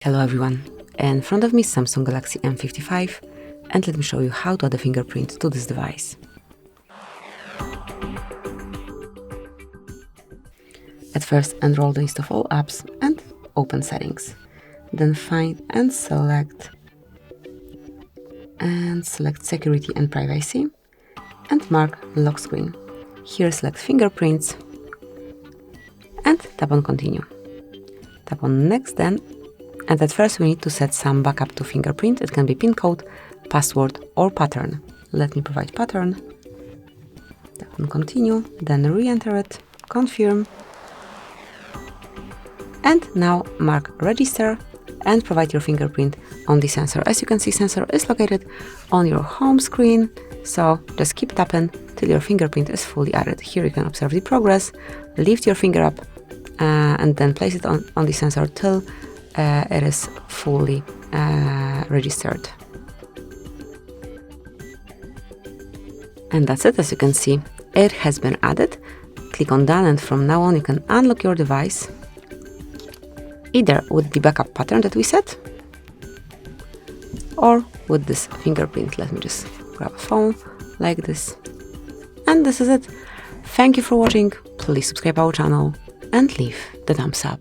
Hello everyone, in front of me is Samsung Galaxy M55 and let me show you how to add a fingerprint to this device. At first, enroll the list of all apps and open settings. Then find and select security and privacy and mark lock screen. Here select fingerprints and tap on continue. Tap on next then. And at first we need to set some backup to fingerprint. It can be PIN code, password or pattern. Let me provide pattern. Tap on continue, then re-enter it, confirm. And now mark register and provide your fingerprint on the sensor. As you can see, sensor is located on your home screen. So just keep tapping till your fingerprint is fully added. Here you can observe the progress. Lift your finger up and then place it on the sensor till it is fully registered. And that's it. As you can see, it has been added. Click on done, and from now on you can unlock your device either with the backup pattern that we set or with this fingerprint. Let me just grab a phone like this. And this is it. Thank you for watching. Please subscribe our channel and leave the thumbs up.